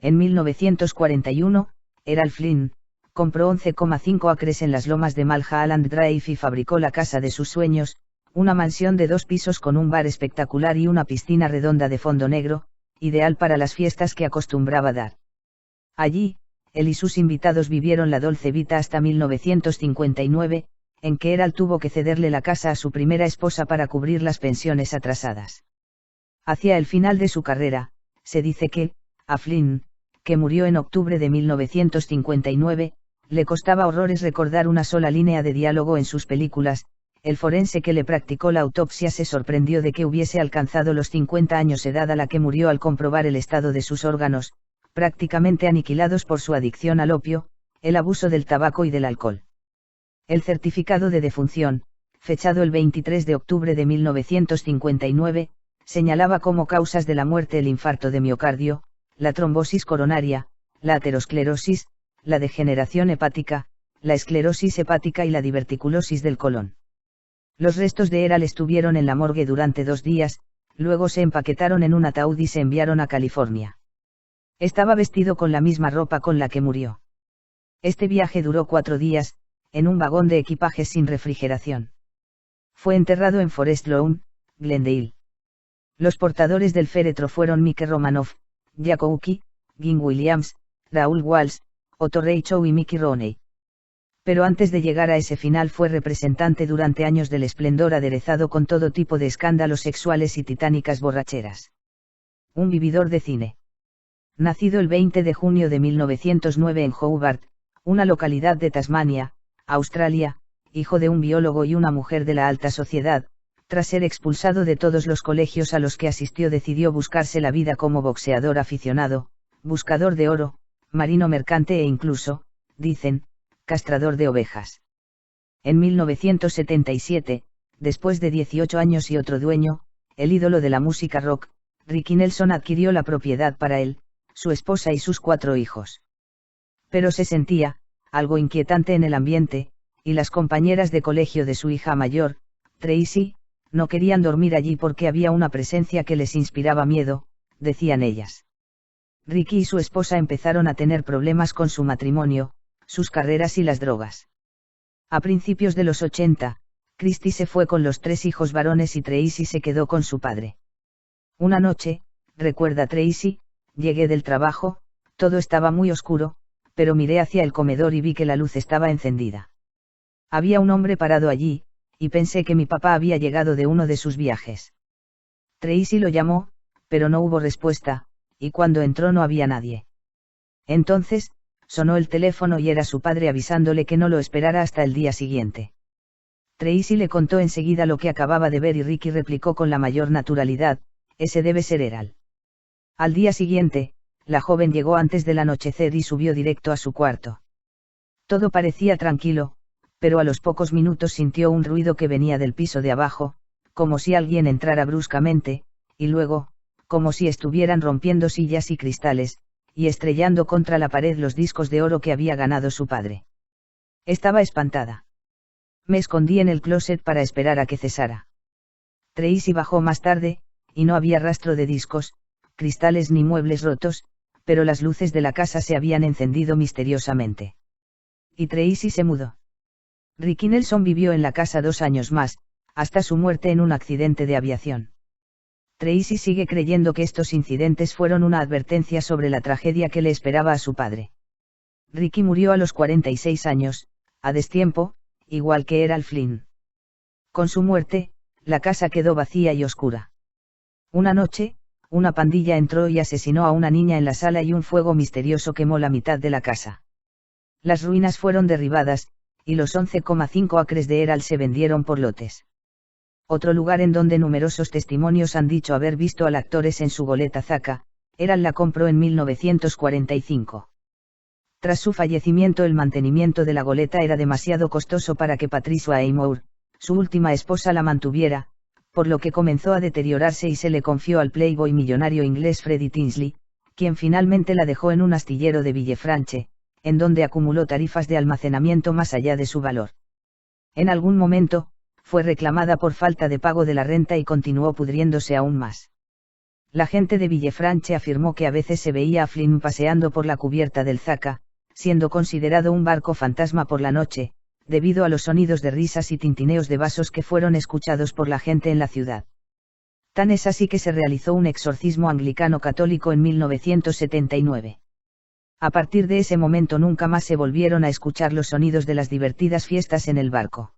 En 1941, Errol Flynn compró 11,5 acres en las lomas de Mulholland Drive y fabricó la casa de sus sueños, una mansión de 2 pisos con un bar espectacular y una piscina redonda de fondo negro, ideal para las fiestas que acostumbraba dar. Allí, él y sus invitados vivieron la Dolce Vita hasta 1959, en que Errol tuvo que cederle la casa a su primera esposa para cubrir las pensiones atrasadas. Hacia el final de su carrera, se dice que, a Flynn, que murió en octubre de 1959, le costaba horrores recordar una sola línea de diálogo en sus películas. El forense que le practicó la autopsia se sorprendió de que hubiese alcanzado los 50 años de edad a la que murió al comprobar el estado de sus órganos, prácticamente aniquilados por su adicción al opio, el abuso del tabaco y del alcohol. El certificado de defunción, fechado el 23 de octubre de 1959, señalaba como causas de la muerte el infarto de miocardio, la trombosis coronaria, la aterosclerosis, la degeneración hepática, la esclerosis hepática y la diverticulosis del colon. Los restos de Errol estuvieron en la morgue durante 2 días, luego se empaquetaron en un ataúd y se enviaron a California. Estaba vestido con la misma ropa con la que murió. Este viaje duró 4 días, en un vagón de equipajes sin refrigeración. Fue enterrado en Forest Lawn, Glendale. Los portadores del féretro fueron Mike Romanoff, Jack Oakie, Gene Williams, Raúl Walsh, Otto Reichow y Mickey Rooney. Pero antes de llegar a ese final fue representante durante años del esplendor aderezado con todo tipo de escándalos sexuales y titánicas borracheras. Un vividor de cine. Nacido el 20 de junio de 1909 en Hobart, una localidad de Tasmania, Australia, hijo de un biólogo y una mujer de la alta sociedad, tras ser expulsado de todos los colegios a los que asistió decidió buscarse la vida como boxeador aficionado, buscador de oro, marino mercante e incluso, dicen, castrador de ovejas. En 1977, después de 18 años y otro dueño, el ídolo de la música rock, Ricky Nelson adquirió la propiedad para él, su esposa y sus 4 hijos. Pero se sentía, algo inquietante en el ambiente, y las compañeras de colegio de su hija mayor, Tracy, no querían dormir allí porque había una presencia que les inspiraba miedo, decían ellas. Ricky y su esposa empezaron a tener problemas con su matrimonio, sus carreras y las drogas. A principios de los 80, Christy se fue con los 3 hijos varones y Tracy se quedó con su padre. Una noche, recuerda Tracy, llegué del trabajo, todo estaba muy oscuro, pero miré hacia el comedor y vi que la luz estaba encendida. Había un hombre parado allí, y pensé que mi papá había llegado de uno de sus viajes. Tracy lo llamó, pero no hubo respuesta, y cuando entró no había nadie. Entonces, sonó el teléfono y era su padre avisándole que no lo esperara hasta el día siguiente. Tracy le contó enseguida lo que acababa de ver y Ricky replicó con la mayor naturalidad, ese debe ser Errol. Al día siguiente, la joven llegó antes del anochecer y subió directo a su cuarto. Todo parecía tranquilo, pero a los pocos minutos sintió un ruido que venía del piso de abajo, como si alguien entrara bruscamente, y luego, como si estuvieran rompiendo sillas y cristales, y estrellando contra la pared los discos de oro que había ganado su padre. Estaba espantada. Me escondí en el closet para esperar a que cesara. Tracy bajó más tarde, y no había rastro de discos, cristales ni muebles rotos, pero las luces de la casa se habían encendido misteriosamente. Y Tracy se mudó. Ricky Nelson vivió en la casa 2 años más, hasta su muerte en un accidente de aviación. Tracy sigue creyendo que estos incidentes fueron una advertencia sobre la tragedia que le esperaba a su padre. Ricky murió a los 46 años, a destiempo, igual que Errol Flynn. Con su muerte, la casa quedó vacía y oscura. Una noche, una pandilla entró y asesinó a una niña en la sala y un fuego misterioso quemó la mitad de la casa. Las ruinas fueron derribadas, y los 11,5 acres de Errol se vendieron por lotes. Otro lugar en donde numerosos testimonios han dicho haber visto al actor es en su goleta Zaca. Errol la compró en 1945. Tras su fallecimiento el mantenimiento de la goleta era demasiado costoso para que Patricia Aymor, su última esposa, la mantuviera, por lo que comenzó a deteriorarse y se le confió al playboy millonario inglés Freddie Tinsley, quien finalmente la dejó en un astillero de Villefranche, en donde acumuló tarifas de almacenamiento más allá de su valor. En algún momento, fue reclamada por falta de pago de la renta y continuó pudriéndose aún más. La gente de Villefranche afirmó que a veces se veía a Flynn paseando por la cubierta del Zaca, siendo considerado un barco fantasma por la noche, debido a los sonidos de risas y tintineos de vasos que fueron escuchados por la gente en la ciudad. Tan es así que se realizó un exorcismo anglicano católico en 1979. A partir de ese momento nunca más se volvieron a escuchar los sonidos de las divertidas fiestas en el barco.